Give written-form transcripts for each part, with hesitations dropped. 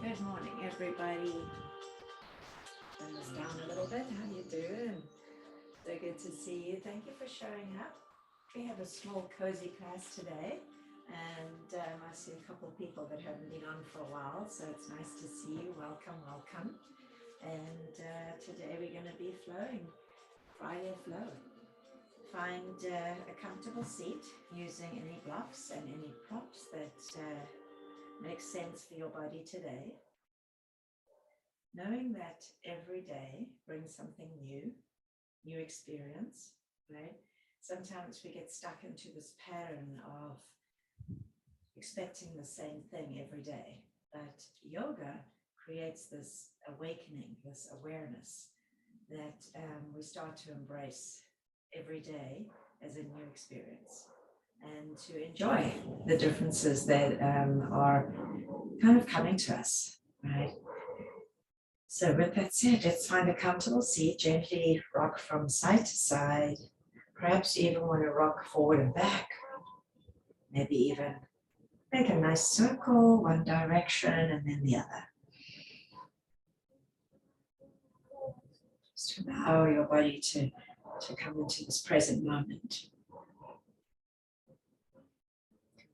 Good morning, everybody. Turn this down a little bit. How you doing? So good to see you. Thank you for showing up. We have a small, cozy class today, and I see a couple of people that haven't been on for a while, so it's nice to see you. Welcome, welcome. And today we're going to be flowing, Friday flow. Find a comfortable seat using any blocks and any props that make sense for your body today. Knowing that every day brings something new experience, right? Sometimes we get stuck into this pattern of expecting the same thing every day, but yoga creates this awakening, this awareness that we start to embrace every day as a new experience and to enjoy the differences that are kind of coming to us, right? So with that said, let's find a comfortable seat, gently rock from side to side. Perhaps you even want to rock forward and back. Maybe even make a nice circle, one direction and then the other. Just allow your body to come into this present moment.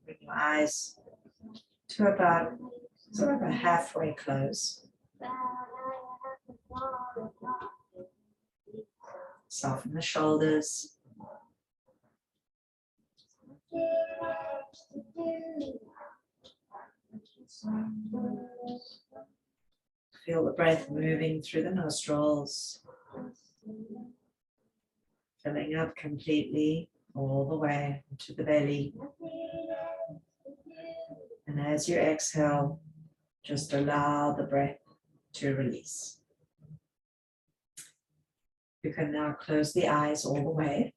Bring your eyes to about sort of a halfway close. Soften the shoulders. Feel the breath moving through the nostrils, filling up completely all the way to the belly. And as you exhale, just allow the breath to release. You can now close the eyes all the way.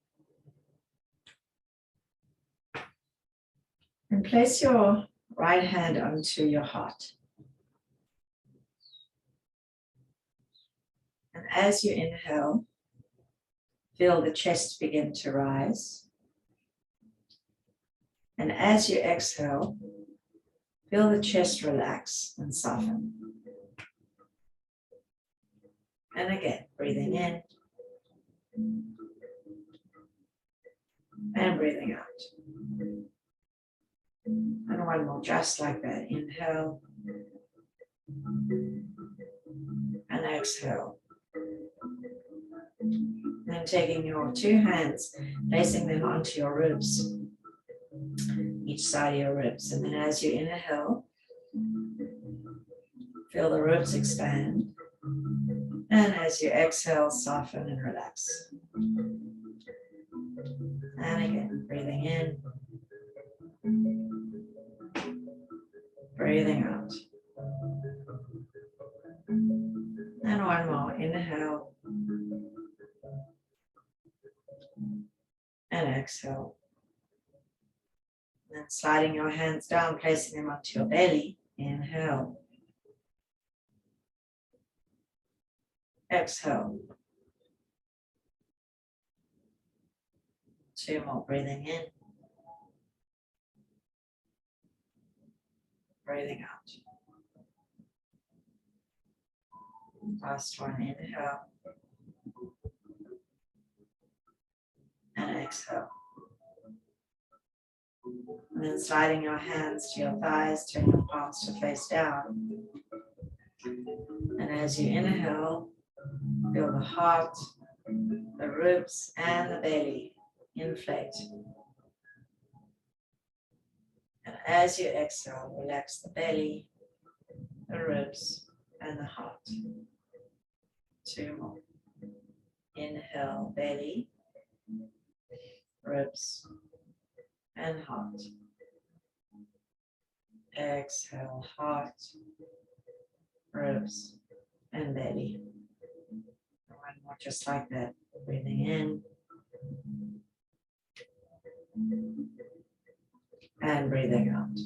And place your right hand onto your heart. And as you inhale, feel the chest begin to rise. And as you exhale, feel the chest relax and soften. And again, breathing in. And breathing out. And one more, just like that. Inhale. And exhale. Then taking your two hands, placing them onto your ribs, each side of your ribs. And then as you inhale, feel the ribs expand. And as you exhale, soften and relax. And again, breathing in. Breathing out. And one more, inhale. And exhale. And then sliding your hands down, placing them onto your belly. Inhale. Exhale. Two more, breathing in. Breathing out. Last one, inhale. And exhale. And then sliding your hands to your thighs, turn your palms to face down. And as you inhale, feel the heart, the ribs, and the belly inflate. And as you exhale, relax the belly, the ribs, and the heart. Two more. Inhale, belly, ribs, and heart. Exhale, heart, ribs, and belly. One more, just like that. Breathing in. And breathing out.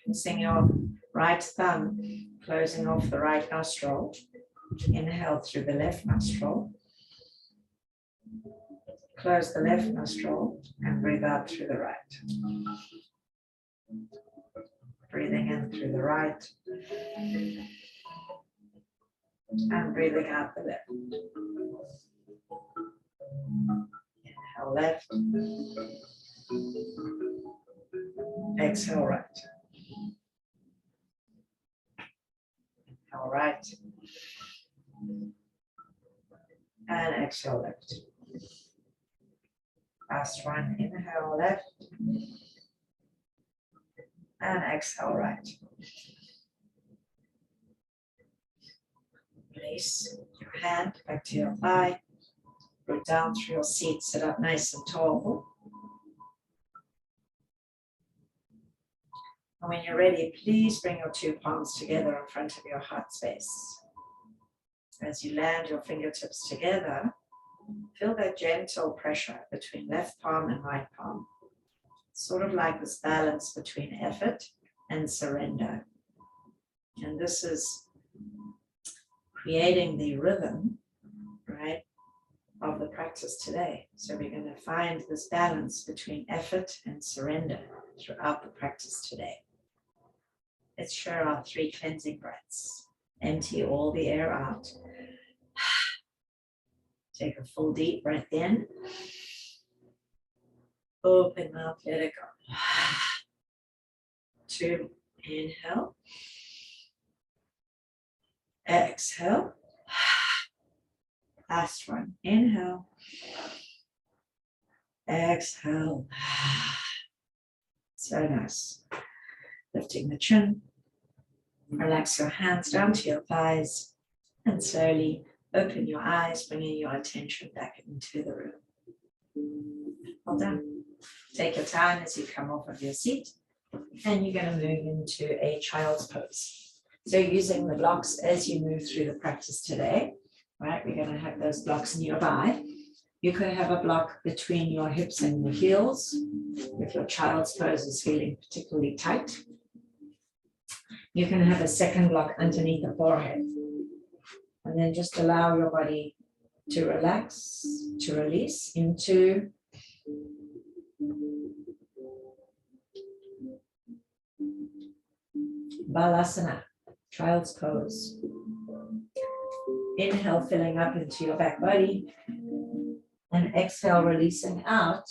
Placing your right thumb, closing off the right nostril. Inhale through the left nostril. Close the left nostril and breathe out through the right. Breathing in through the right. And breathing out the left. Inhale left. Exhale right. Inhale right. And exhale left. Last one. Inhale left. And exhale right. Release your hand back to your thigh. Root down through your seat. Sit up nice and tall. And when you're ready, please bring your two palms together in front of your heart space. As you land your fingertips together, feel that gentle pressure between left palm and right palm. Sort of like this balance between effort and surrender. And this is creating the rhythm, right, of the practice today. So we're going to find this balance between effort and surrender throughout the practice today. Let's share our 3 cleansing breaths. Empty all the air out. Take a full deep breath in. Open mouth, let it go. 2, inhale. Exhale. Last one, inhale. Exhale. So nice. Lifting the chin. Relax your hands down to your thighs and slowly open your eyes, bringing your attention back into the room. Well done. Take your time as you come off of your seat, and you're going to move into a child's pose. So using the blocks as you move through the practice today, right? We're going to have those blocks nearby. You could have a block between your hips and your heels if your child's pose is feeling particularly tight. You can have a second block underneath the forehead. And then just allow your body to relax, to release into Balasana, child's pose. Inhale, filling up into your back body. And exhale, releasing out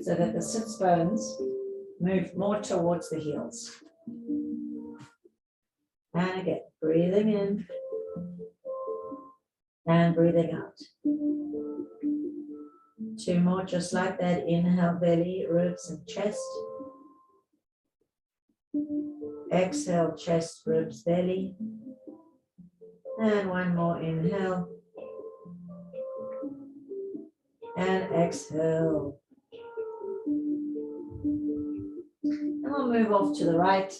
so that the sits bones move more towards the heels. And again, breathing in and breathing out. 2 more, just like that. Inhale, belly, ribs, and chest. Exhale, chest, ribs, belly. And 1 more, inhale. And exhale. And we'll move off to the right.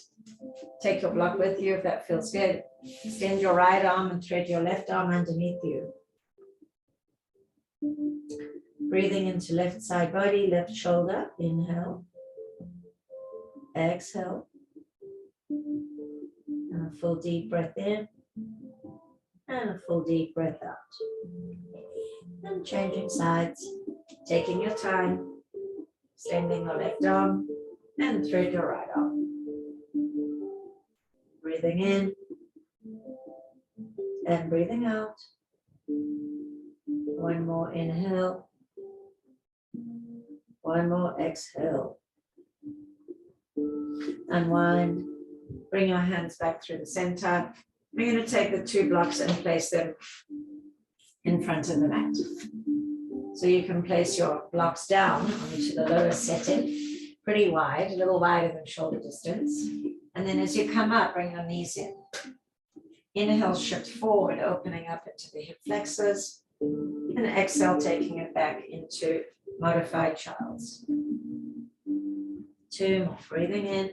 Take your block with you if that feels good. Extend your right arm and thread your left arm underneath you. Breathing into left side body, left shoulder. Inhale. Exhale. And a full deep breath in. And a full deep breath out. And changing sides. Taking your time. Extending your left arm and thread your right arm. Breathing in and breathing out. 1 more inhale. 1 more exhale. Unwind. Bring your hands back through the center. We're going to take the 2 blocks and place them in front of the mat. So you can place your blocks down onto the lowest setting, pretty wide, a little wider than shoulder distance. And then as you come up, bring your knees in. Inhale, shift forward, opening up into the hip flexors. And exhale, taking it back into modified child's. 2 more, breathing in,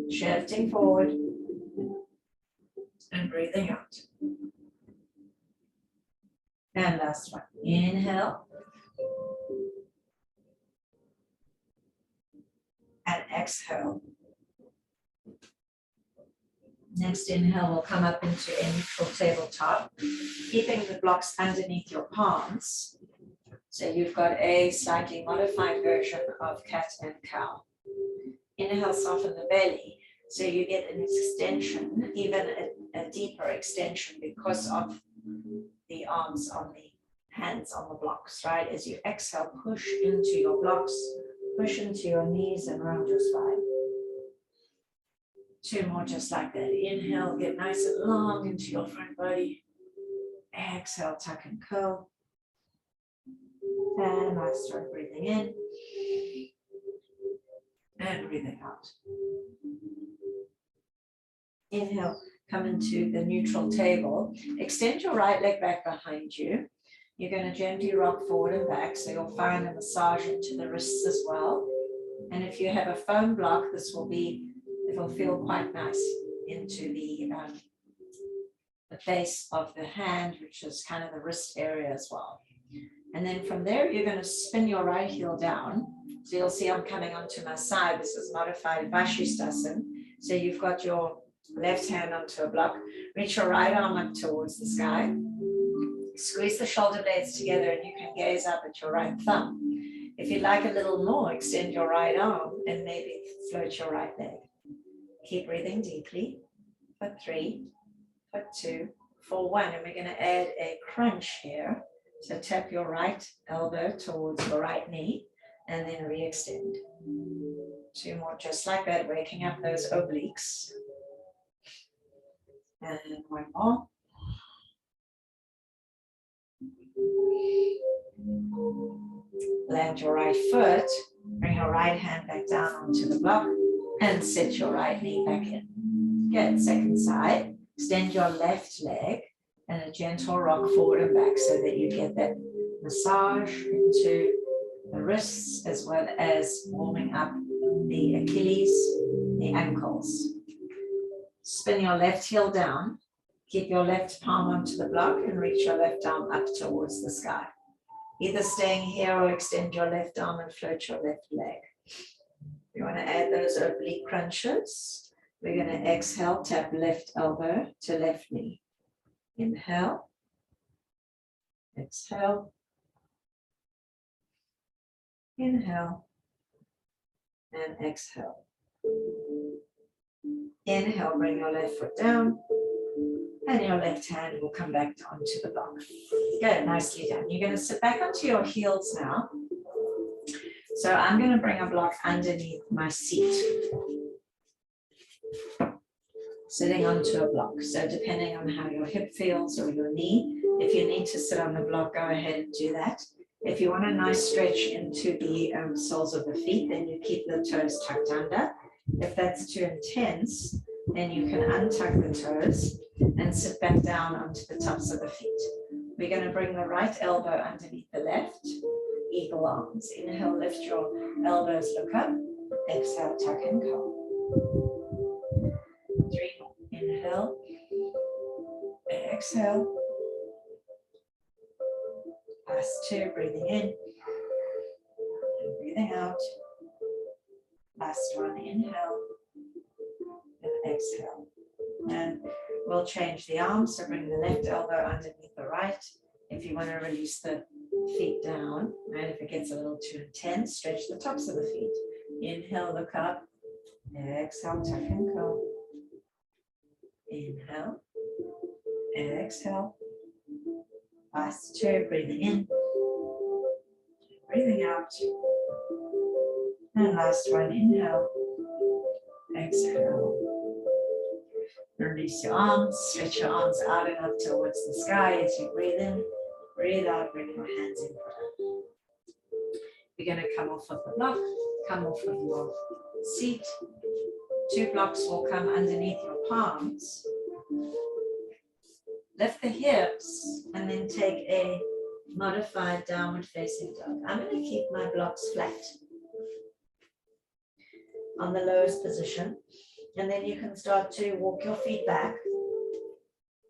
shifting forward, and breathing out. And last one, inhale. And exhale. Next inhale will come up into a neutral tabletop, keeping the blocks underneath your palms. So you've got a slightly modified version of cat and cow. Inhale, soften the belly. So you get an extension, even a deeper extension because of the arms on the hands on the blocks, right? As you exhale, push into your blocks, push into your knees and round your spine. 2 more just like that. Inhale, get nice and long into your front body. Exhale, tuck and curl. And nice, start breathing in. And breathing out. Inhale, come into the neutral table. Extend your right leg back behind you. You're going to gently rock forward and back, so you'll find a massage into the wrists as well. And if you have a foam block, it'll feel quite nice into the base of the hand, which is kind of the wrist area as well. And then from there, you're going to spin your right heel down. So you'll see I'm coming onto my side. This is modified vasistasana. So you've got your left hand onto a block. Reach your right arm up towards the sky. Squeeze the shoulder blades together and you can gaze up at your right thumb. If you'd like a little more, extend your right arm and maybe float your right leg. Keep breathing deeply for 3, for 2, for 1. And we're going to add a crunch here. So tap your right elbow towards your right knee and then re-extend. 2 more just like that, waking up those obliques. And 1 more. Land your right foot, bring your right hand back down onto the block and set your right knee back in. Good, second side. Extend your left leg and a gentle rock forward and back so that you get that massage into the wrists as well as warming up the Achilles, the ankles. Spin your left heel down. Keep your left palm onto the block and reach your left arm up towards the sky. Either staying here or extend your left arm and float your left leg. You want to add those oblique crunches. We're going to exhale, tap left elbow to left knee. Inhale. Exhale. Inhale. And exhale. Inhale, bring your left foot down. And your left hand will come back onto the block. Good, nicely done. You're going to sit back onto your heels now. So I'm going to bring a block underneath my seat. Sitting onto a block. So depending on how your hip feels or your knee, if you need to sit on the block, go ahead and do that. If you want a nice stretch into the soles of the feet, then you keep the toes tucked under. If that's too intense, then you can untuck the toes and sit back down onto the tops of the feet. We're going to bring the right elbow underneath the left. Eagle arms. Inhale, lift your elbows, look up. Exhale, tuck and curl. 3 more. Inhale. Exhale. Last 2, breathing in. And breathing out. Last 1, inhale. And exhale. And we'll change the arms, so bring the left elbow underneath the right. If you want to release the feet down, and if it gets a little too intense, stretch the tops of the feet. Inhale, look up. Exhale, tuck and curl. Inhale. Exhale. Last 2, breathing in. Breathing out. And last 1, inhale. Exhale. Release your arms, stretch your arms out and up towards the sky as you breathe in. Breathe out, bring your hands in front. We're going to come off of the block, come off of your seat. 2 blocks will come underneath your palms. Lift the hips and then take a modified downward facing dog. I'm going to keep my blocks flat on the lowest position. And then you can start to walk your feet back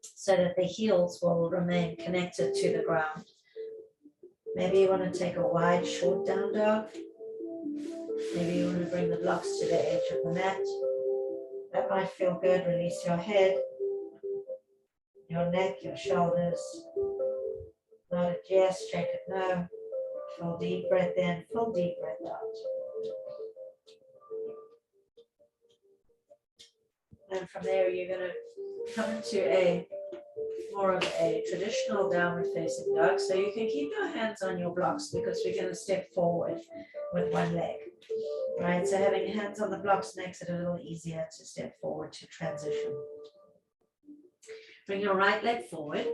so that the heels will remain connected to the ground. Maybe you want to take a wide, short down dog. Maybe you want to bring the blocks to the edge of the mat. That might feel good. Release your head, your neck, your shoulders. Not a yes, shake it no. Full deep breath in, full deep breath out. And from there, you're going to come into a more of a traditional downward facing dog. So you can keep your hands on your blocks because we're going to step forward with one leg, right? So having your hands on the blocks makes it a little easier to step forward to transition. Bring your right leg forward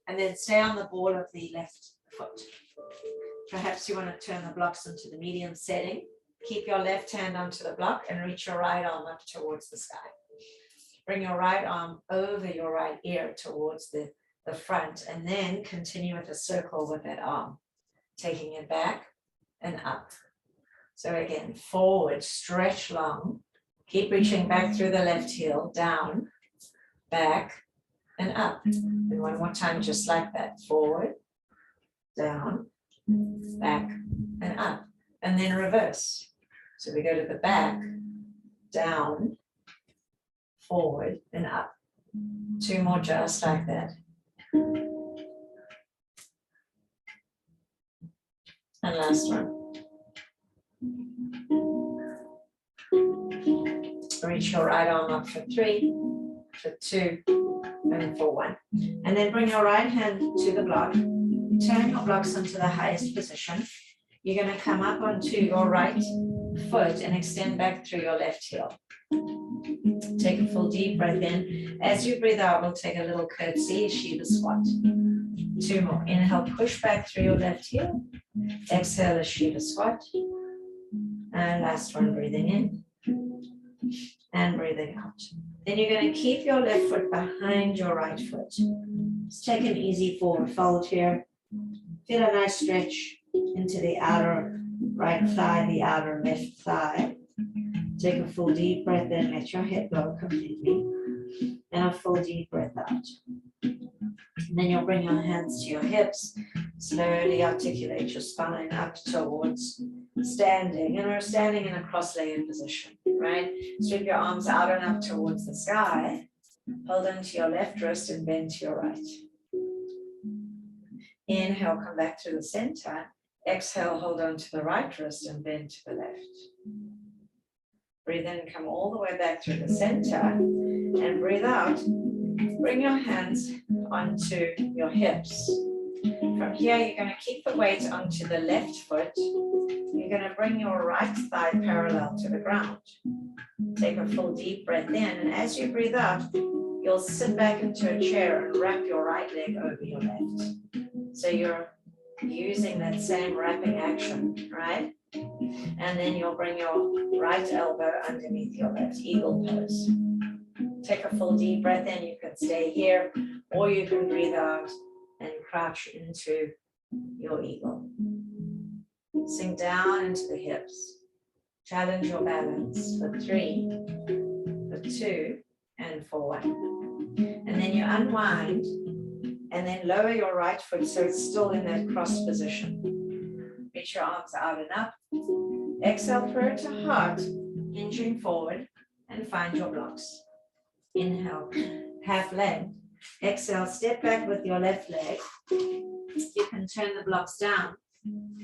and then stay on the ball of the left foot. Perhaps you want to turn the blocks into the medium setting. Keep your left hand onto the block and reach your right arm up towards the sky. Bring your right arm over your right ear towards the front, and then continue with a circle with that arm, taking it back and up. So again, forward, stretch long, keep reaching back through the left heel, down, back, and up. And one more time, just like that, forward, down, back, and up. And then reverse. So we go to the back, down, forward, and up. Two more just like that. And last one. Reach your right arm up for 3, for 2, and for 1. And then bring your right hand to the block. Turn your blocks into the highest position. You're going to come up onto your right foot and extend back through your left heel. Take a full deep breath in. As you breathe out, we'll take a little curtsy, Shiva squat. 2 more. Inhale, push back through your left heel. Exhale, a Shiva squat. And last one, breathing in and breathing out. Then you're going to keep your left foot behind your right foot. Just take an easy forward fold here. Feel a nice stretch into the outer right thigh, the outer left thigh. Take a full deep breath in, let your head go completely. And a full deep breath out. And then you'll bring your hands to your hips. Slowly articulate your spine up towards standing. And we're standing in a cross-legged position, right? Sweep your arms out and up towards the sky. Hold on to your left wrist and bend to your right. Inhale, come back to the center. Exhale, hold on to the right wrist and bend to the left. Breathe in, come all the way back through the center, and breathe out. Bring your hands onto your hips. From here, you're going to keep the weight onto the left foot. You're going to bring your right thigh parallel to the ground. Take a full deep breath in, and as you breathe out, you'll sit back into a chair and wrap your right leg over your left. So you're using that same wrapping action, right? And then you'll bring your right elbow underneath your left, eagle pose. Take a full deep breath in. You can stay here, or you can breathe out and crouch into your eagle. Sink down into the hips. Challenge your balance for 3, for 2, and for 1. And then you unwind and then lower your right foot so it's still in that cross position. Reach your arms out and up. Exhale, throw it to heart, hinging forward, and find your blocks. Inhale, half leg. Exhale, step back with your left leg. You can turn the blocks down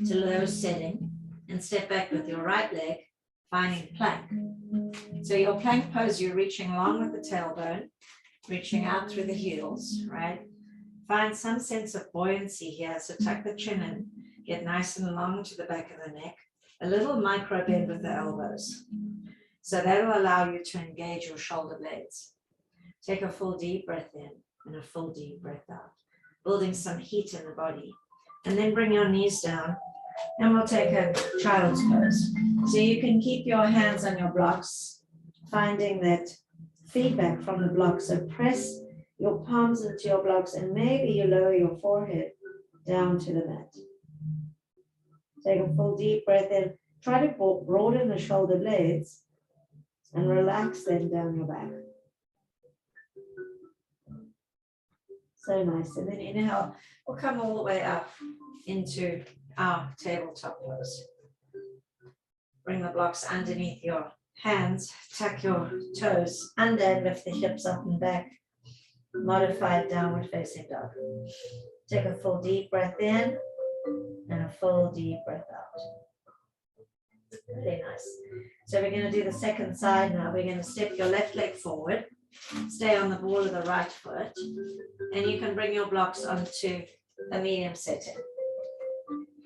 to low setting and step back with your right leg, finding plank. So your plank pose, you're reaching along with the tailbone, reaching out through the heels, right? Find some sense of buoyancy here. So tuck the chin in, get nice and long to the back of the neck, a little micro bend with the elbows. So that'll allow you to engage your shoulder blades. Take a full deep breath in and a full deep breath out, building some heat in the body. And then bring your knees down and we'll take a child's pose. So you can keep your hands on your blocks, finding that feedback from the blocks. So press your palms into your blocks and maybe you lower your forehead down to the mat. Take a full deep breath in. Try to broaden the shoulder blades and relax them down your back. So nice. And then inhale, we'll come all the way up into our tabletop pose. Bring the blocks underneath your hands, tuck your toes under and lift the hips up and back. Modified downward facing dog. Take a full deep breath in and a full deep breath out. Really nice. So we're going to do the second side now. We're going to step your left leg forward, stay on the ball of the right foot, and you can bring your blocks onto a medium setting.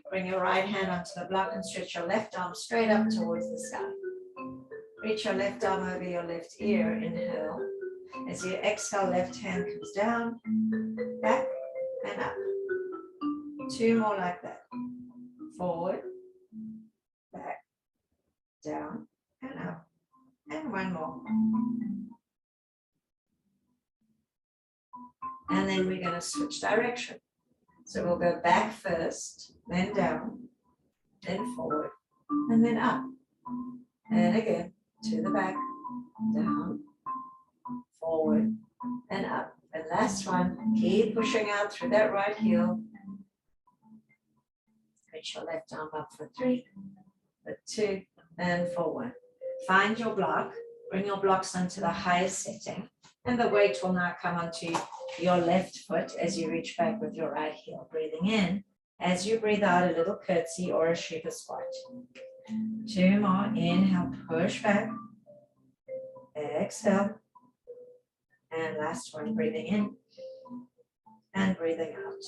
Bring your right hand onto the block and stretch your left arm straight up towards the sky. Reach your left arm over your left ear, inhale. As you exhale, left hand comes down, back and up. 2 more like that. Forward, back, down and up. And 1 more. And then we're going to switch direction. So we'll go back first, then down, then forward, and then up. And again, to the back, down, forward, and up. And last one, keep pushing out through that right heel. Reach your left arm up for 3, for 2, and for 1. Find your block, bring your blocks onto the highest setting, and the weight will now come onto your left foot as you reach back with your right heel. Breathing in. As you breathe out, a little curtsy or a Shiva squat. 2 more. Inhale, push back. Exhale. And last one, breathing in and breathing out.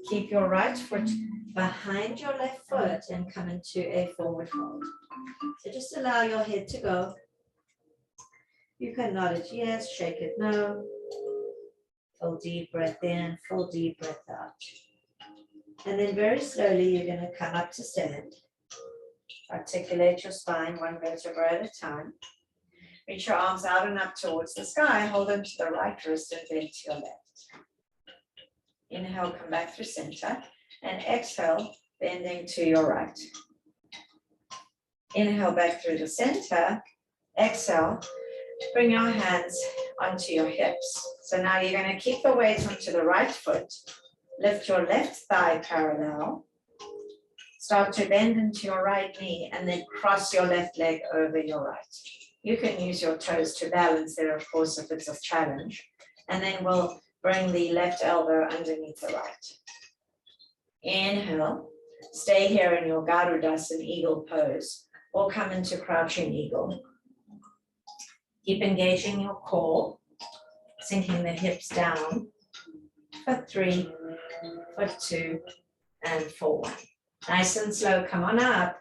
Keep your right foot behind your left foot and come into a forward fold. So just allow your head to go. You can nod it yes, shake it no. Full deep breath in, full deep breath out. And then very slowly you're going to come up to stand. Articulate your spine 1 vertebra at a time. Reach your arms out and up towards the sky. Hold them to the right wrist and bend to your left. Inhale, come back through center. And exhale, bending to your right. Inhale back through the center. Exhale, bring your hands onto your hips. So now you're going to keep the weight onto the right foot. Lift your left thigh parallel. Start to bend into your right knee and then cross your left leg over your right. You can use your toes to balance there, of course, if it's a challenge. And then we'll bring the left elbow underneath the right. Inhale. Stay here in your Garudasana eagle pose or come into crouching eagle. Keep engaging your core, sinking the hips down for 3, for 2, and for 1. Nice and slow, come on up.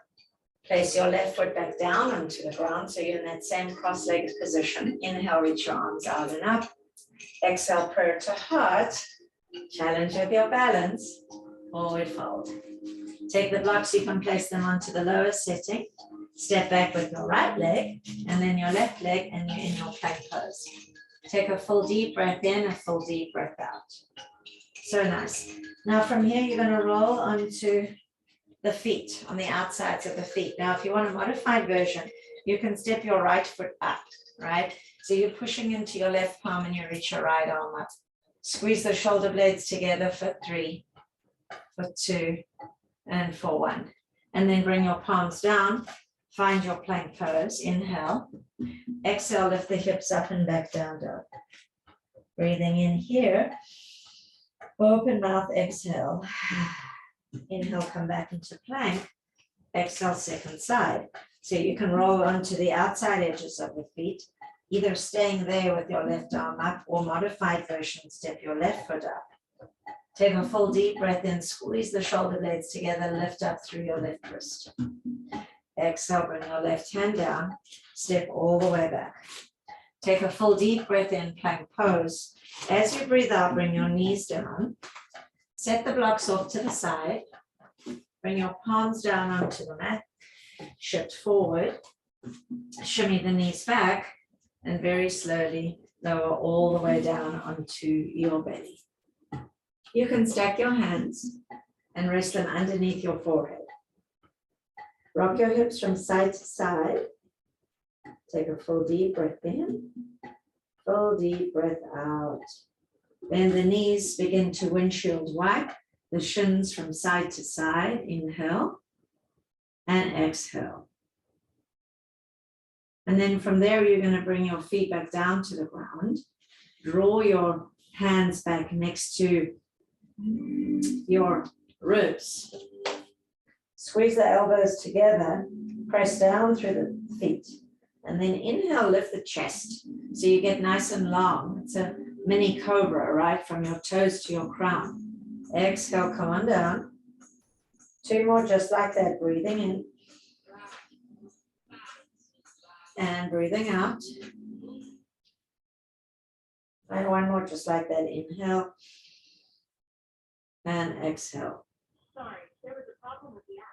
Place your left foot back down onto the ground so you're in that same cross-legged position. Inhale, reach your arms out and up. Exhale, prayer to heart. Challenge with your balance. Forward fold. Take the blocks, you can place them onto the lower setting. Step back with your right leg and then your left leg and you're in your plank pose. Take a full deep breath in, a full deep breath out. So nice. Now from here, you're going to roll onto the feet, on the outsides of the feet. Now, if you want a modified version, you can step your right foot up, right? So you're pushing into your left palm and you reach your right arm up. Squeeze the shoulder blades together for 3, for 2, and for 1. And then bring your palms down. Find your plank pose. Inhale. Exhale, lift the hips up and back down, dog. Breathing in here. Open mouth, exhale. Inhale, come back into plank. Exhale, second side. So you can roll onto the outside edges of the feet, either staying there with your left arm up or modified version, step your left foot up. Take a full deep breath in, squeeze the shoulder blades together, lift up through your left wrist. Exhale, bring your left hand down, step all the way back. Take a full deep breath in, plank pose. As you breathe out, bring your knees down. Set the blocks off to the side. Bring your palms down onto the mat. Shift forward. Shimmy the knees back. And very slowly lower all the way down onto your belly. You can stack your hands and rest them underneath your forehead. Rock your hips from side to side. Take a full deep breath in. Full deep breath out. Bend the knees, begin to windshield wipe the shins from side to side. Inhale and exhale. And then from there, you're going to bring your feet back down to the ground. Draw your hands back next to your ribs. Squeeze the elbows together Press down through the feet. And then inhale, lift the chest. So you get nice and long. It's a mini cobra, right? From your toes to your crown. Exhale, come on down. 2 more just like that. Breathing in. And breathing out. And 1 more just like that. Inhale. And exhale. Sorry, there was a problem with the app.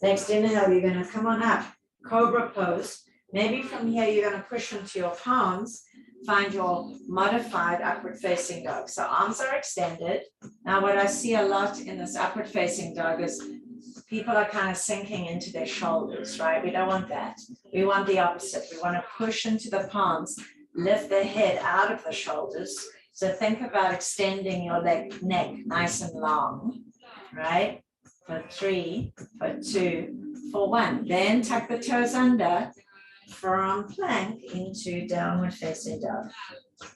Next inhale, you're going to come on up. Cobra pose. Maybe from here, you're going to push into your palms. Find your modified upward facing dog. So arms are extended. Now, what I see a lot in this upward facing dog is people are kind of sinking into their shoulders, right? We don't want that. We want the opposite. We want to push into the palms, lift the head out of the shoulders. So think about extending your neck nice and long, right? For 3, for 2, for 1. Then tuck the toes under. From plank into downward facing dog.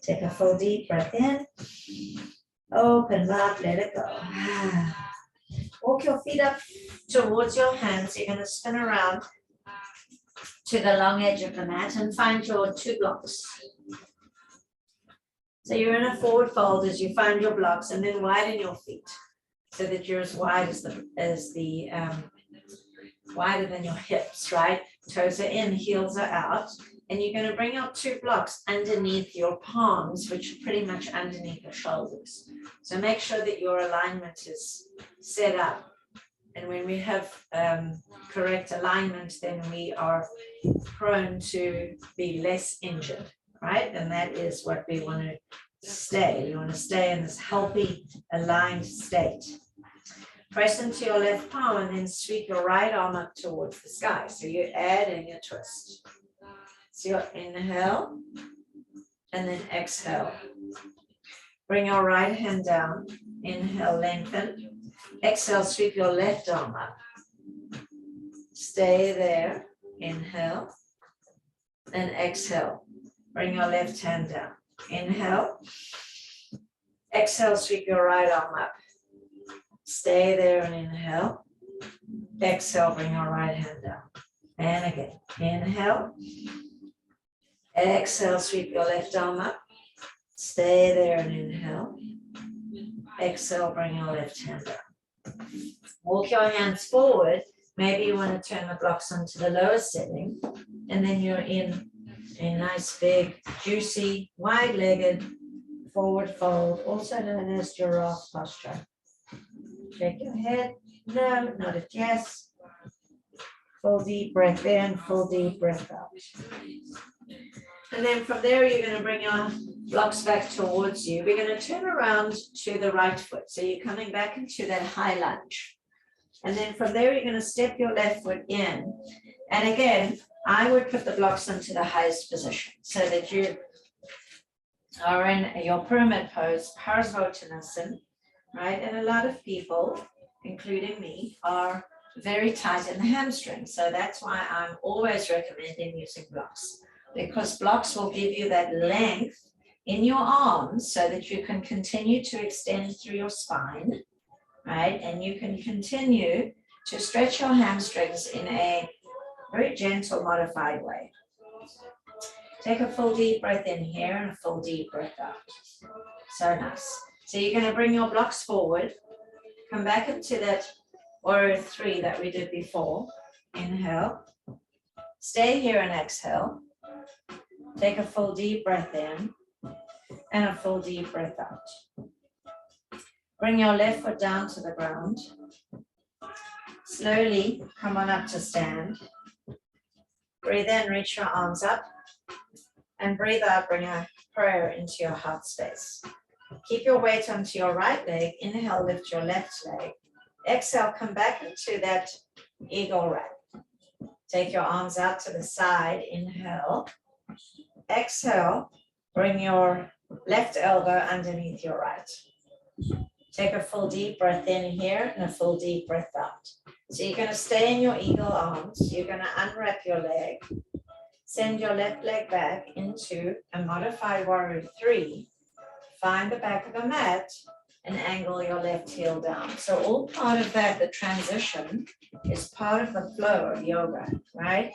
Take a full deep breath in. Open up, let it go. Walk your feet up towards your hands. You're going to spin around to the long edge of the mat and find your 2 blocks. So you're in a forward fold as you find your blocks, and then widen your feet so that you're as wide as the wider than your hips, right? Toes are in, heels are out, and you're going to bring out 2 blocks underneath your palms, which are pretty much underneath your shoulders. So make sure that your alignment is set up. And when we have correct alignment, then we are prone to be less injured, right? And that is what we want to stay. You want to stay in this healthy, aligned state. Press into your left palm and then sweep your right arm up towards the sky. So you're adding a twist. So you inhale and then exhale. Bring your right hand down. Inhale, lengthen. Exhale, sweep your left arm up. Stay there. Inhale and exhale. Bring your left hand down. Inhale. Exhale, sweep your right arm up. Stay there and inhale. Exhale, bring your right hand down. And again, inhale. Exhale, sweep your left arm up. Stay there and inhale. Exhale, bring your left hand down. Walk your hands forward. Maybe you want to turn the blocks onto the lower setting. And then you're in a nice, big, juicy, wide-legged forward fold, also known as giraffe posture. Shake your head. No, not a yes. Full deep breath in, full deep breath out. And then from there, you're going to bring your blocks back towards you. We're going to turn around to the right foot. So you're coming back into that high lunge. And then from there, you're going to step your left foot in. And again, I would put the blocks into the highest position so that you are in your pyramid pose, Parsvottanasana, right? And a lot of people, including me, are very tight in the hamstrings. So that's why I'm always recommending using blocks, because blocks will give you that length in your arms so that you can continue to extend through your spine, right? And you can continue to stretch your hamstrings in a very gentle, modified way. Take a full deep breath in here and a full deep breath out. So nice. So you're going to bring your blocks forward. Come back into that warrior 3 that we did before. Inhale. Stay here and exhale. Take a full deep breath in and a full deep breath out. Bring your left foot down to the ground. Slowly come on up to stand. Breathe in, reach your arms up. And breathe out, bring a prayer into your heart space. Keep your weight onto your right leg. Inhale, lift your left leg. Exhale, come back into that eagle wrap. Take your arms out to the side. Inhale. Exhale, bring your left elbow underneath your right. Take a full deep breath in here and a full deep breath out. So you're going to stay in your eagle arms. You're going to unwrap your leg. Send your left leg back into a modified warrior 3. Find the back of the mat and angle your left heel down. So all part of that, the transition, is part of the flow of yoga, right?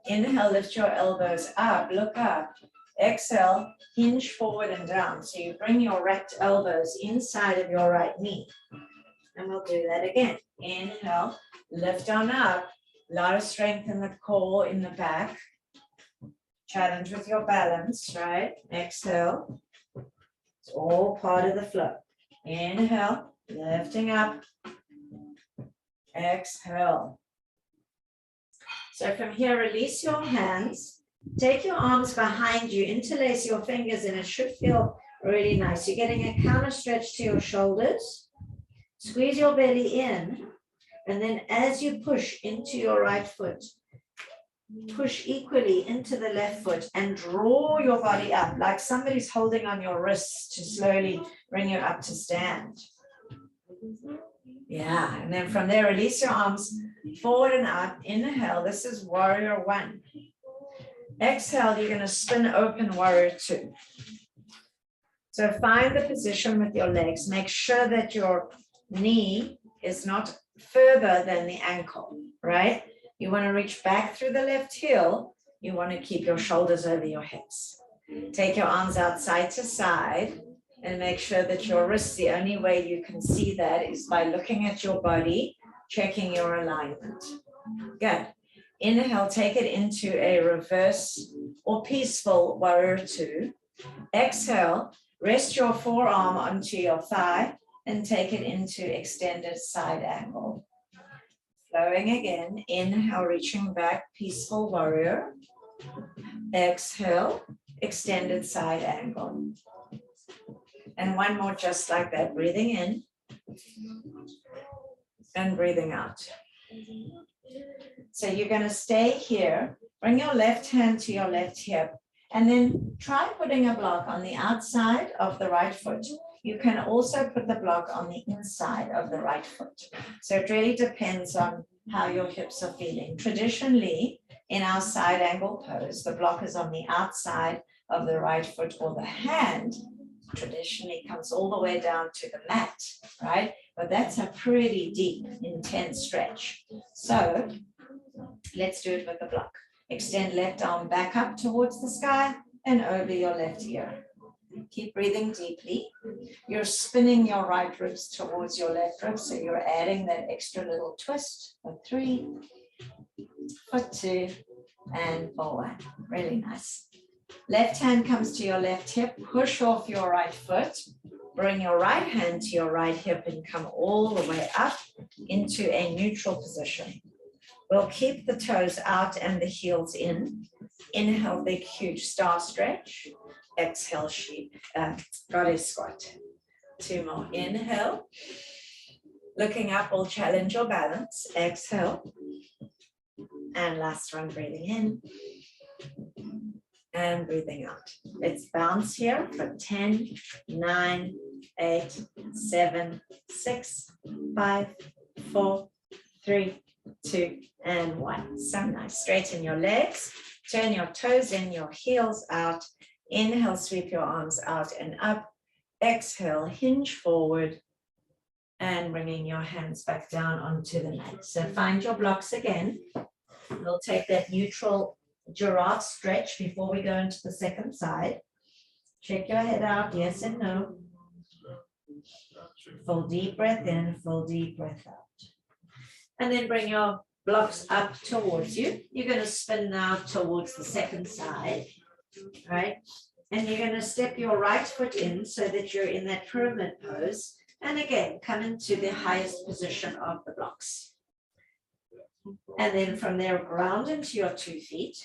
Inhale, lift your elbows up, look up. Exhale, hinge forward and down. So you bring your right elbows inside of your right knee. And we'll do that again. Inhale, lift on up. A lot of strength in the core, in the back. Challenge with your balance, right? Exhale. It's all part of the flow. Inhale, lifting up. Exhale. So from here, release your hands. Take your arms behind you, interlace your fingers, and it should feel really nice. You're getting a counter stretch to your shoulders. Squeeze your belly in, and then as you push into your right foot, push equally into the left foot and draw your body up like somebody's holding on your wrists to slowly bring you up to stand. Yeah, and then from there, release your arms forward and up. Inhale, this is warrior one. Exhale, you're going to spin open warrior two. So find the position with your legs. Make sure that your knee is not further than the ankle, right? You want to reach back through the left heel. You want to keep your shoulders over your hips. Take your arms out side to side and make sure that your wrists, the only way you can see that is by looking at your body, checking your alignment. Good. Inhale, take it into a reverse or peaceful warrior two. Exhale, rest your forearm onto your thigh and take it into extended side angle. Flowing again, inhale, reaching back, peaceful warrior. Exhale, extended side angle. And one more just like that, breathing in and breathing out. So you're going to stay here, bring your left hand to your left hip, and then try putting a block on the outside of the right foot. You can also put the block on the inside of the right foot. So it really depends on how your hips are feeling. Traditionally, in our side angle pose, the block is on the outside of the right foot, or the hand traditionally comes all the way down to the mat, right? But that's a pretty deep, intense stretch. So let's do it with the block. Extend left arm back up towards the sky and over your left ear. Keep breathing deeply. You're spinning your right ribs towards your left ribs, so you're adding that extra little twist for 3, for 2, and for 1. Really nice. Left hand comes to your left hip, push off your right foot, bring your right hand to your right hip and come all the way up into a neutral position. We'll keep the toes out and the heels in. Inhale, big, huge star stretch. Exhale, sheep, goddess squat. 2 more. Inhale. Looking up, we'll challenge your balance. Exhale. And last one, breathing in. And breathing out. Let's bounce here for 10, 9, 8, 7, 6, 5, 4, 3, 2, and 1. So nice. Straighten your legs. Turn your toes in, your heels out. Inhale, sweep your arms out and up. Exhale, hinge forward and bringing your hands back down onto the mat. So find your blocks again. We'll take that neutral giraffe stretch before we go into the second side. Check your head out, yes and no. Full deep breath in, full deep breath out. And then bring your blocks up towards you. You're going to spin now towards the second side. Right? And you're going to step your right foot in so that you're in that pyramid pose. And again, come into the highest position of the blocks. And then from there, ground into your 2 feet.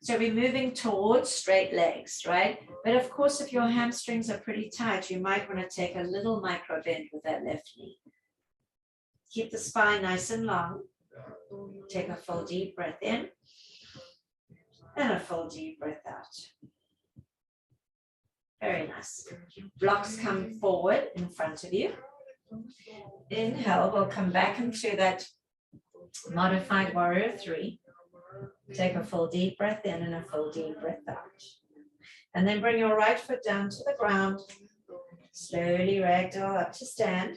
So we're moving towards straight legs, right? But of course, if your hamstrings are pretty tight, you might want to take a little micro bend with that left knee. Keep the spine nice and long. Take a full deep breath in. And a full deep breath out. Very nice. Blocks come forward in front of you. Inhale, we'll come back into that modified warrior 3. Take a full deep breath in and a full deep breath out. And then bring your right foot down to the ground. Slowly ragdoll up to stand.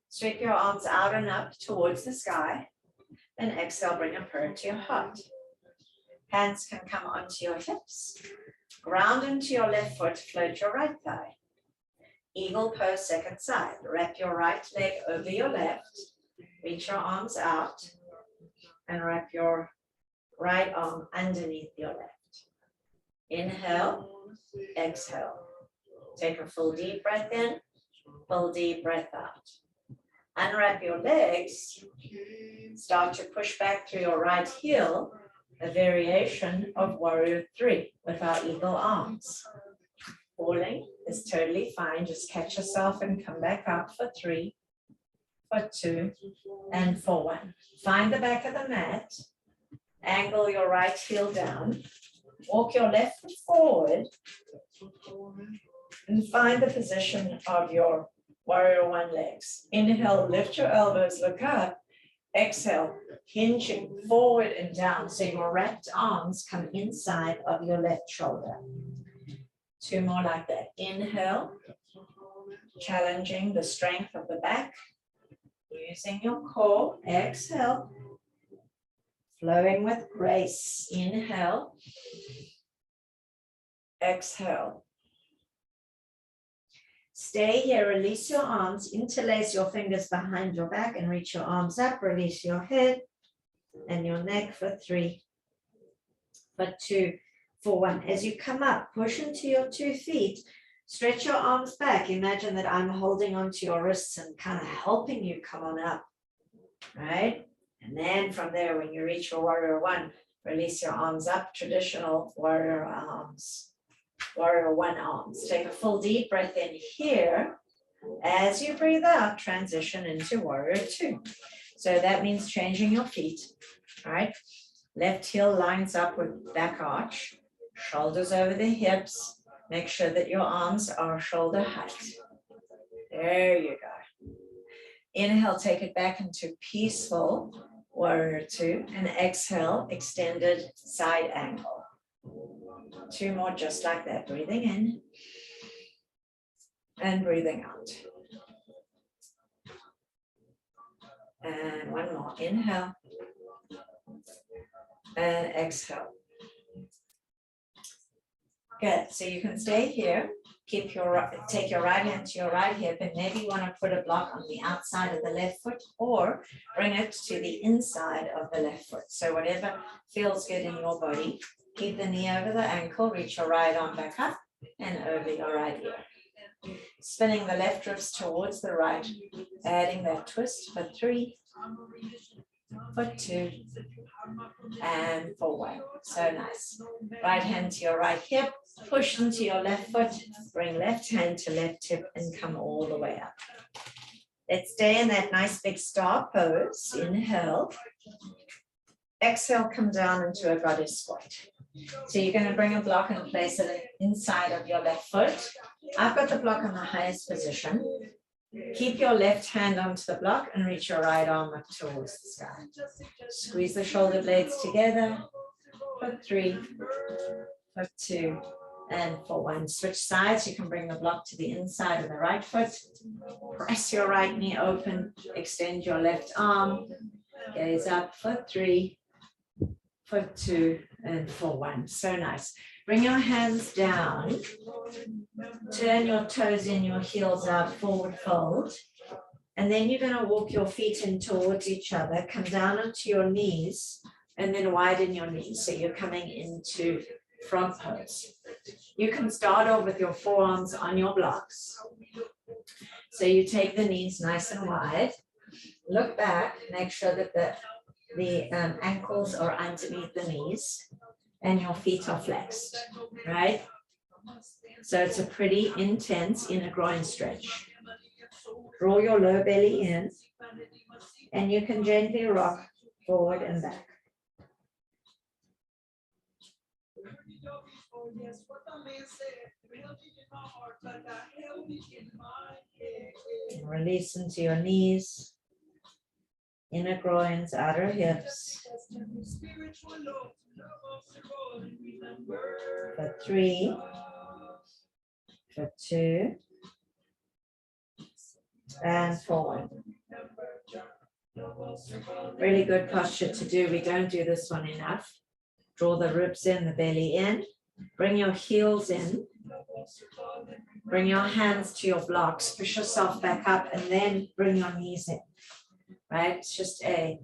Sweep your arms out and up towards the sky. And exhale, bring a prayer to your heart. Hands can come onto your hips. Ground into your left foot, float your right thigh. Eagle pose, second side. Wrap your right leg over your left. Reach your arms out. And wrap your right arm underneath your left. Inhale, exhale. Take a full deep breath in, full deep breath out. Unwrap your legs. Start to push back through your right heel, a variation of warrior 3 with our eagle arms. Falling is totally fine. Just catch yourself and come back up for 3, for 2, and for 1. Find the back of the mat. Angle your right heel down. Walk your left foot forward. And find the position of your warrior 1 legs. Inhale, lift your elbows, look up. Exhale, hinging forward and down. So your wrapped arms come inside of your left shoulder. 2 more like that. Inhale, challenging the strength of the back. Using your core. Exhale, flowing with grace. Inhale, exhale. Stay here, release your arms, interlace your fingers behind your back and reach your arms up. Release your head and your neck for 3, for 2, for 1. As you come up, push into your 2 feet, stretch your arms back. Imagine that I'm holding onto your wrists and kind of helping you come on up, right? And then from there, when you reach your warrior 1, release your arms up, traditional warrior arms. Warrior 1 arms. Take a full deep breath in here. As you breathe out, transition into warrior 2. So that means changing your feet, right? Left heel lines up with back arch, shoulders over the hips. Make sure that your arms are shoulder height. There you go. Inhale, take it back into peaceful warrior 2, and exhale, extended side angle. 2 more just like that. Breathing in and breathing out. And 1 more. Inhale and exhale. Good. So you can stay here. Take your right hand to your right hip, and maybe you want to put a block on the outside of the left foot or bring it to the inside of the left foot. So whatever feels good in your body. Keep the knee over the ankle, reach your right arm back up and over your right ear. Spinning the left wrist towards the right, adding that twist for 3, for 2, and for 1. So nice. Right hand to your right hip, push into your left foot, bring left hand to left hip and come all the way up. Let's stay in that nice big star pose. Inhale. Exhale, come down into a goddess squat. So you're going to bring a block and place it inside of your left foot. I've got the block in the highest position. Keep your left hand onto the block and reach your right arm up towards the sky. Squeeze the shoulder blades together for 3, for 2, and for 1. Switch sides. You can bring the block to the inside of the right foot. Press your right knee open. Extend your left arm. Gaze up for 3, for 2, and for 1. So nice. Bring your hands down. Turn your toes in, your heels out, forward fold. And then you're going to walk your feet in towards each other. Come down onto your knees and then widen your knees. So you're coming into front pose. You can start off with your forearms on your blocks. So you take the knees nice and wide. Look back. Make sure that the ankles are underneath the knees and your feet are flexed, right? So it's a pretty intense inner groin stretch. Draw your low belly in and you can gently rock forward and back. Release into your knees. Inner groins, outer hips. For 3, for 2, and forward. Really good posture to do. We don't do this one enough. Draw the ribs in, the belly in. Bring your heels in. Bring your hands to your blocks. Push yourself back up and then bring your knees in. Right? It's just a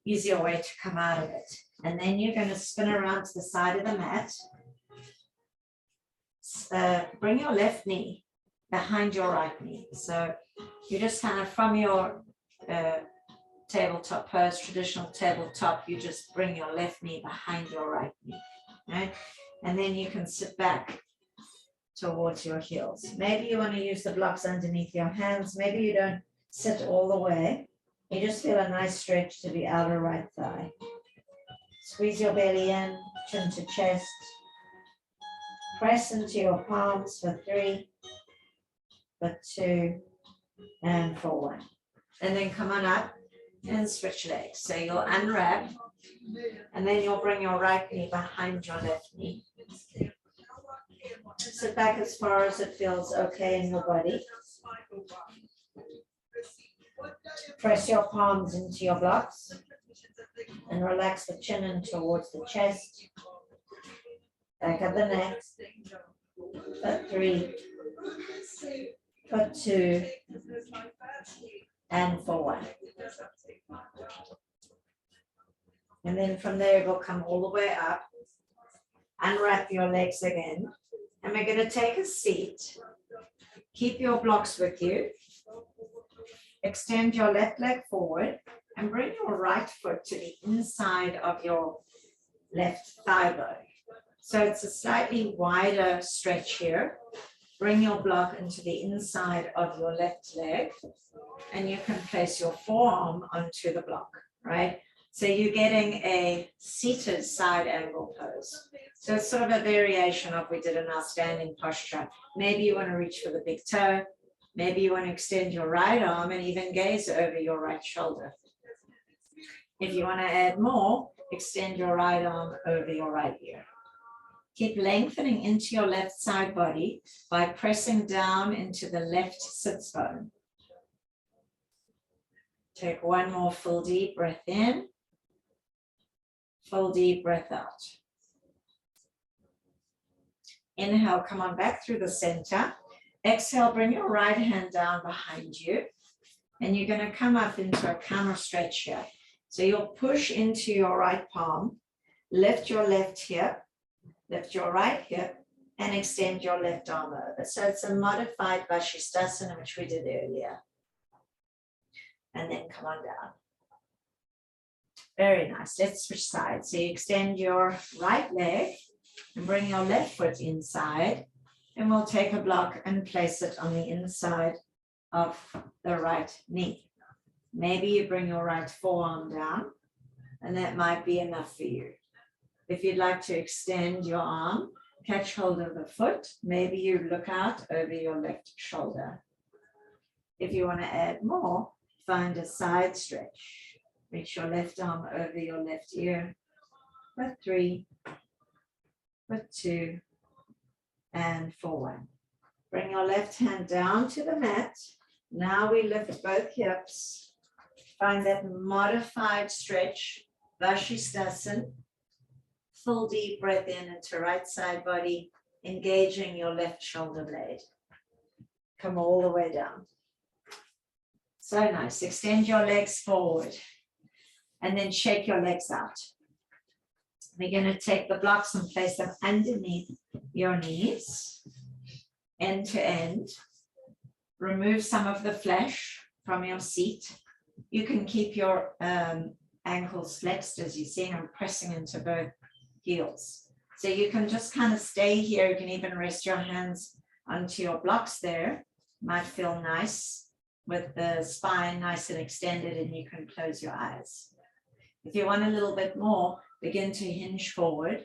easier way to come out of it. And then you're going to spin around to the side of the mat. Bring your left knee behind your right knee. So you just kind of from your tabletop pose, traditional tabletop, you just bring your left knee behind your right knee, right? And then you can sit back towards your heels. Maybe you want to use the blocks underneath your hands. Maybe you don't sit all the way. You just feel a nice stretch to the outer right thigh. Squeeze your belly in, chin to chest. Press into your palms for 3, for 2, and for 1. And then come on up and switch legs. So you'll unwrap, and then you'll bring your right knee behind your left knee. Sit back as far as it feels okay in your body. Press your palms into your blocks and relax the chin in towards the chest. Back of the neck. For 3, for 2, and for 1. And then from there, we'll come all the way up. Unwrap your legs again. And we're going to take a seat. Keep your blocks with you. Extend your left leg forward and bring your right foot to the inside of your left thigh bone. So it's a slightly wider stretch here. Bring your block into the inside of your left leg, and you can place your forearm onto the block, right? So you're getting a seated side angle pose. So it's sort of a variation of we did in our standing posture. Maybe you want to reach for the big toe. Maybe you want to extend your right arm and even gaze over your right shoulder. If you want to add more, extend your right arm over your right ear. Keep lengthening into your left side body by pressing down into the left sits bone. Take one more full deep breath in. Full deep breath out. Inhale, come on back through the center. Exhale, bring your right hand down behind you. And you're going to come up into a counter stretch here. So you'll push into your right palm, lift your left hip, lift your right hip, and extend your left arm over. So it's a modified vasistasana, which we did earlier. And then come on down. Very nice. Let's switch sides. So you extend your right leg and bring your left foot inside. And we'll take a block and place it on the inside of the right knee. Maybe you bring your right forearm down, and that might be enough for you. If you'd like to extend your arm, catch hold of the foot, maybe you look out over your left shoulder. If you want to add more, find a side stretch. Reach your left arm over your left ear for 3, for 2, and for 1. Bring your left hand down to the mat. Now we lift both hips. Find that modified stretch, vasistasana. Full deep breath in into right side body, engaging your left shoulder blade. Come all the way down. So nice. Extend your legs forward and then shake your legs out. We're going to take the blocks and place them underneath your knees, end to end. Remove some of the flesh from your seat. You can keep your ankles flexed as you're seeing. I'm pressing into both heels. So you can just kind of stay here. You can even rest your hands onto your blocks there. Might feel nice with the spine nice and extended, and you can close your eyes. If you want a little bit more, begin to hinge forward,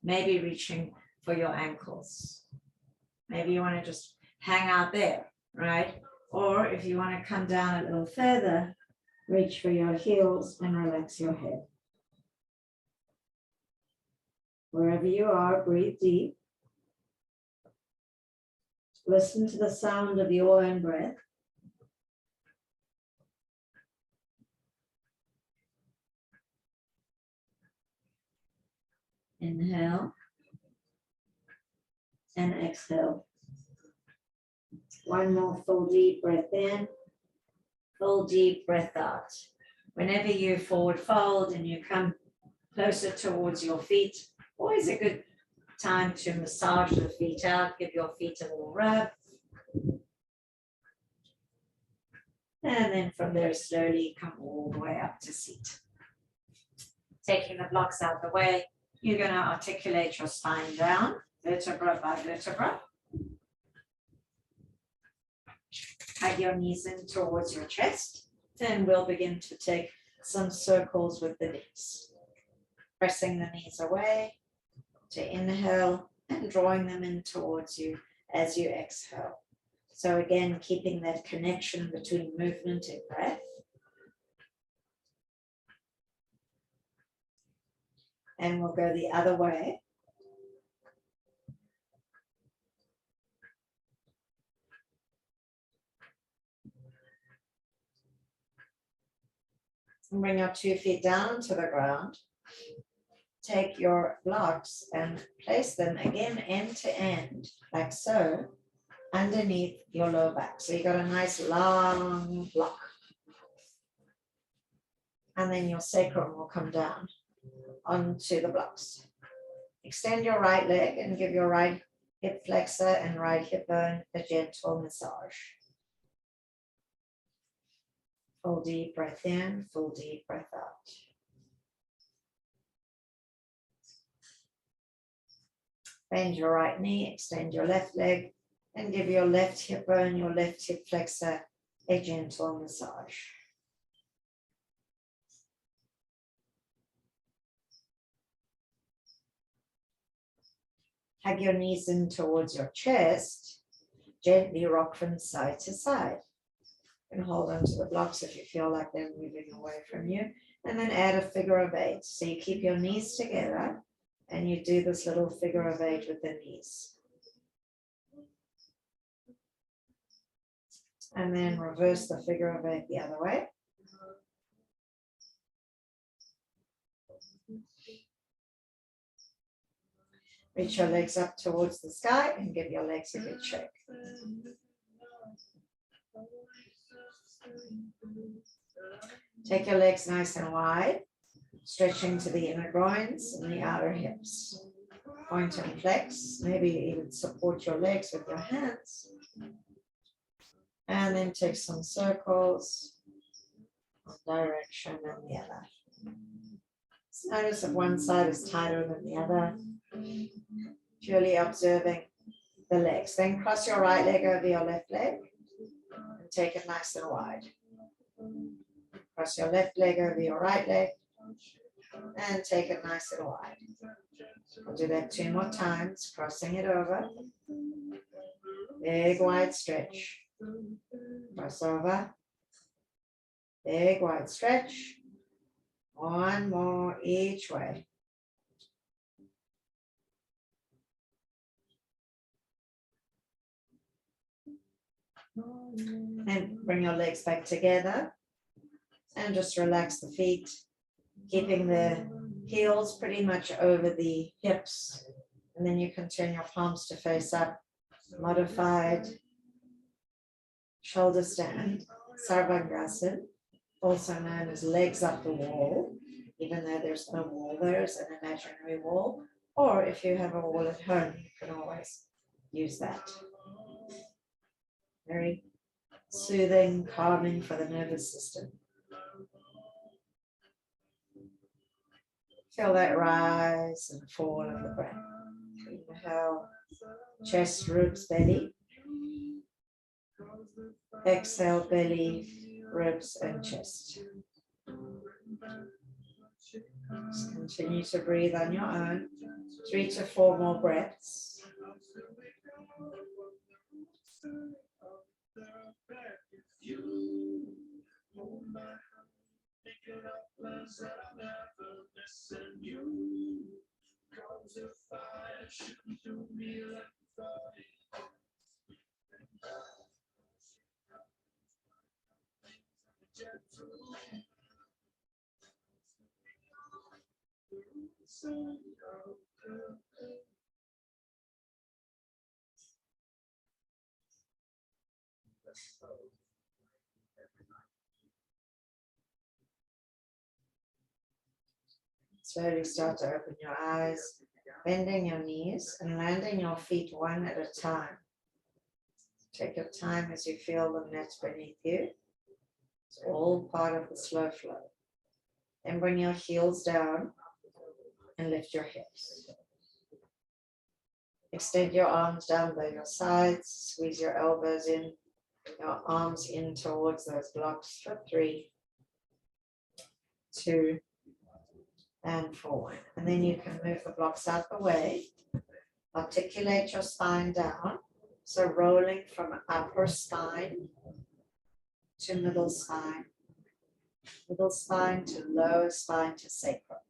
maybe reaching for your ankles. Maybe you want to just hang out there, right? Or if you want to come down a little further, reach for your heels and relax your head. Wherever you are, breathe deep. Listen to the sound of your own breath. Inhale and exhale. One more full deep breath in, full deep breath out. Whenever you forward fold and you come closer towards your feet, always a good time to massage the feet out, give your feet a little rub. And then from there, slowly come all the way up to seat. Taking the blocks out of the way, you're going to articulate your spine down, vertebra by vertebra. Hug your knees in towards your chest. Then we'll begin to take some circles with the knees. Pressing the knees away to inhale and drawing them in towards you as you exhale. So again, keeping that connection between movement and breath. And we'll go the other way. And bring your 2 feet down to the ground. Take your blocks and place them again end to end, like so, underneath your low back. So you got a nice long block. And then your sacrum will come down onto the blocks. Extend your right leg and give your right hip flexor and right hip bone a gentle massage. Full deep breath in, full deep breath out. Bend your right knee, extend your left leg, and give your left hip bone, your left hip flexor a gentle massage. Hug your knees in towards your chest. Gently rock from side to side. And hold onto the blocks if you feel like they're moving away from you. And then add a figure of 8. So you keep your knees together and you do this little figure of 8 with the knees. And then reverse the figure of 8 the other way. Reach your legs up towards the sky and give your legs a good shake. Take your legs nice and wide, stretching to the inner groins and the outer hips. Point and flex, maybe even support your legs with your hands. And then take some circles, one direction and the other. Just notice if one side is tighter than the other. Purely observing the legs. Then cross your right leg over your left leg and take it nice and wide. Cross your left leg over your right leg and take it nice and wide. We'll do that 2 more times, crossing it over. Big wide stretch. Cross over. Big wide stretch. 1 more each way. And bring your legs back together and just relax the feet, keeping the heels pretty much over the hips. And then you can turn your palms to face up, modified shoulder stand, Sarvangasana, also known as legs up the wall, even though there's no wall, there's an imaginary wall. Or if you have a wall at home, you can always use that. Very soothing, calming for the nervous system. Feel that rise and fall of the breath. Inhale, chest, ribs, belly. Exhale, belly, ribs, and chest. Just continue to breathe on your own. 3 to 4 more breaths. Slowly start to open your eyes, bending your knees and landing your feet one at a time. Take your time as you feel the mat beneath you. It's all part of the slow flow. Then bring your heels down and lift your hips. Extend your arms down by your sides, squeeze your elbows in, your arms in towards those blocks for 3, 2, and forward. And then you can move the blocks out the way. Articulate your spine down. So rolling from upper spine to middle spine to lower spine to sacrum.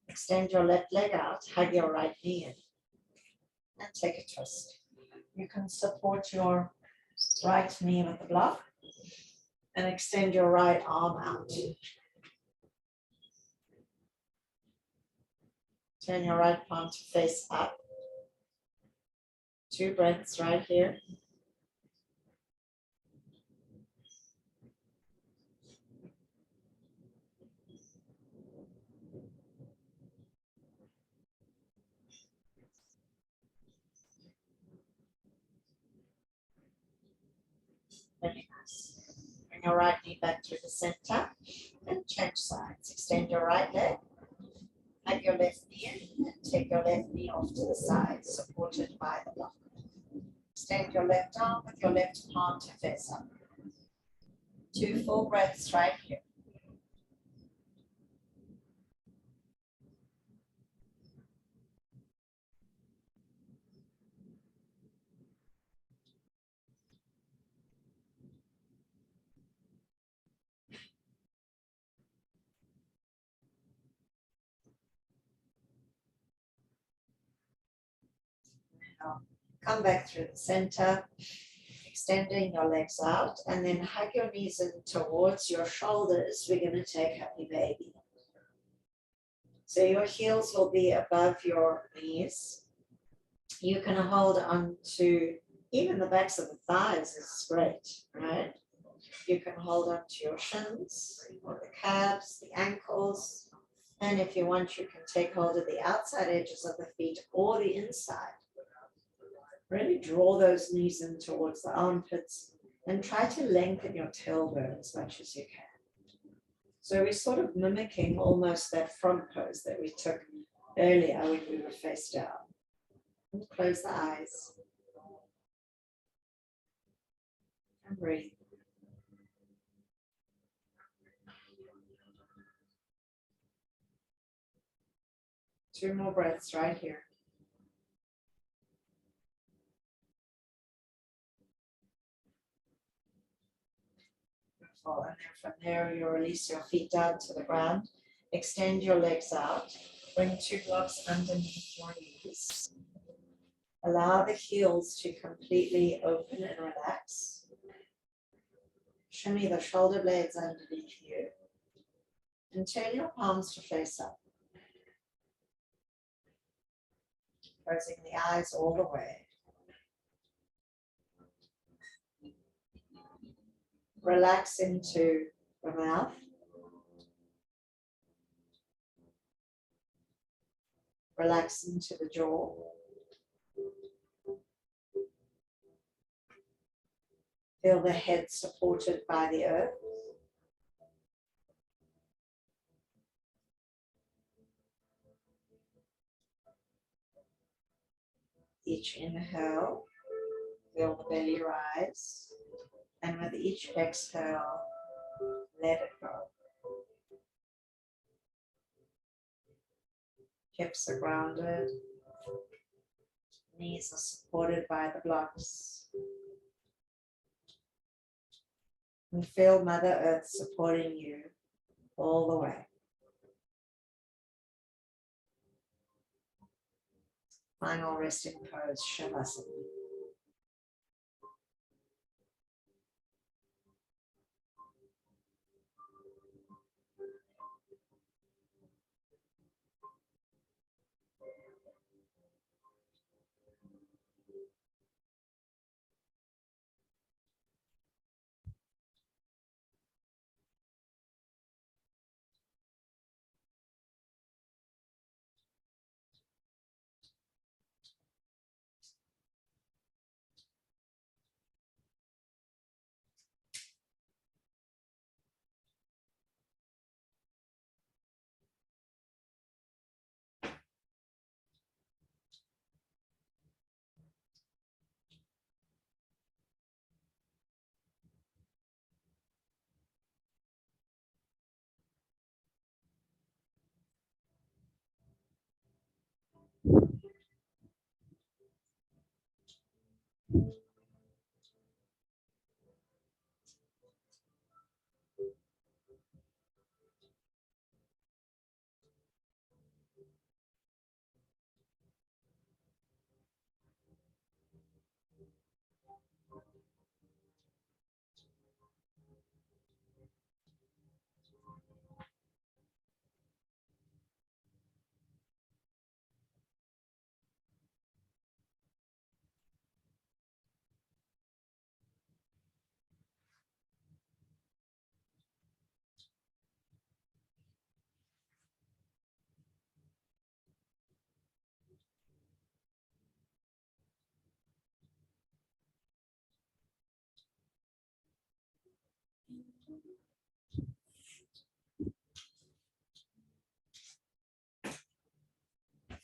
Extend your left leg out, hug your right knee in, and take a twist. You can support your right knee with the block and extend your right arm out. Turn your right palm to face up. 2 breaths right here. Very nice. Bring your right knee back through the center and change sides. Extend your right leg. Hug your left knee in and take your left knee off to the side, supported by the block. Extend your left arm with your left palm to face up. 2 full breaths right here. Now, come back through the center, extending your legs out, and then hug your knees in towards your shoulders. We're going to take happy baby. So your heels will be above your knees. You can hold on to even the backs of the thighs is great, right? You can hold on to your shins or the calves, the ankles. And if you want, you can take hold of the outside edges of the feet or the inside. Really draw those knees in towards the armpits and try to lengthen your tailbone as much as you can. So we're sort of mimicking almost that front pose that we took earlier when we were face down. And close the eyes. And breathe. Two more breaths right here. Beautiful. And then from there, you release your feet down to the ground. Extend your legs out. Bring 2 blocks underneath your knees. Allow the heels to completely open and relax. Shimmy the shoulder blades underneath you. And turn your palms to face up. Closing the eyes all the way. Relax into the mouth. Relax into the jaw. Feel the head supported by the earth. Each inhale, feel the belly rise. And with each exhale, let it go. Hips are grounded. Knees are supported by the blocks. And feel Mother Earth supporting you all the way. Final resting pose, Shavasana.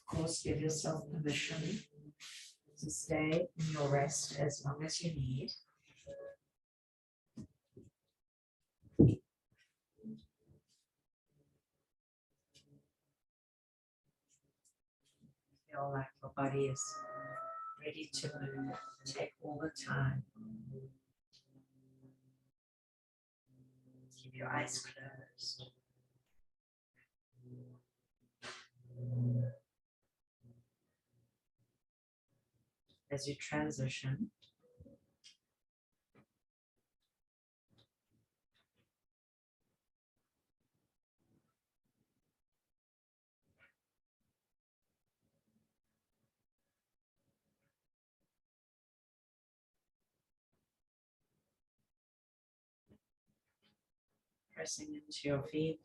Of course, give yourself permission to stay in your rest as long as you need. Feel like your body is ready to move. Take all the time. Keep your eyes closed. As you transition, pressing into your feet.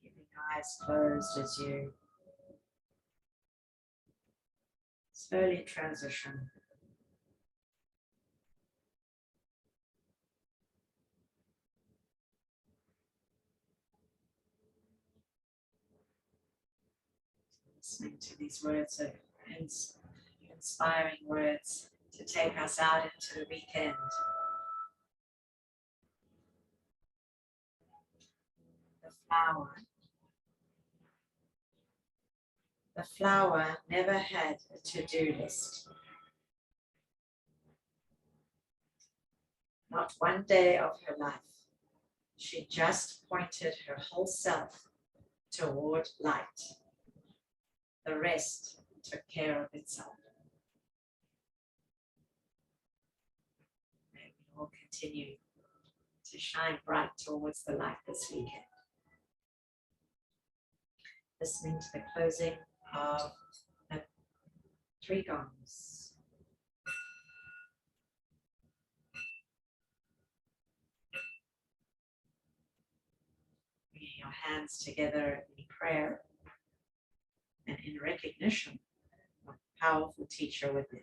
Keeping your eyes closed as you slowly transition. Listening to these words of inspiring words to take us out into the weekend. The flower. The flower never had a to-do list. Not one day of her life. She just pointed her whole self toward light. The rest took care of itself. May we all continue to shine bright towards the light this weekend. Listening to the closing of the 3 gongs. Bringing your hands together in prayer and in recognition of the powerful teacher within.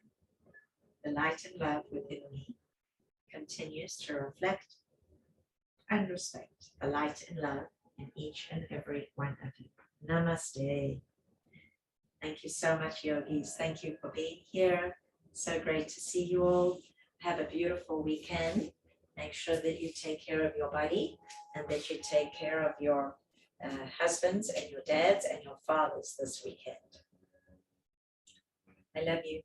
The light and love within me continues to reflect and respect the light and love in each and every one of you. Namaste. Thank you so much, yogis. Thank you for being here. So great to see you all. Have a beautiful weekend. Make sure that you take care of your body and that you take care of your husbands and your dads and your fathers this weekend. I love you.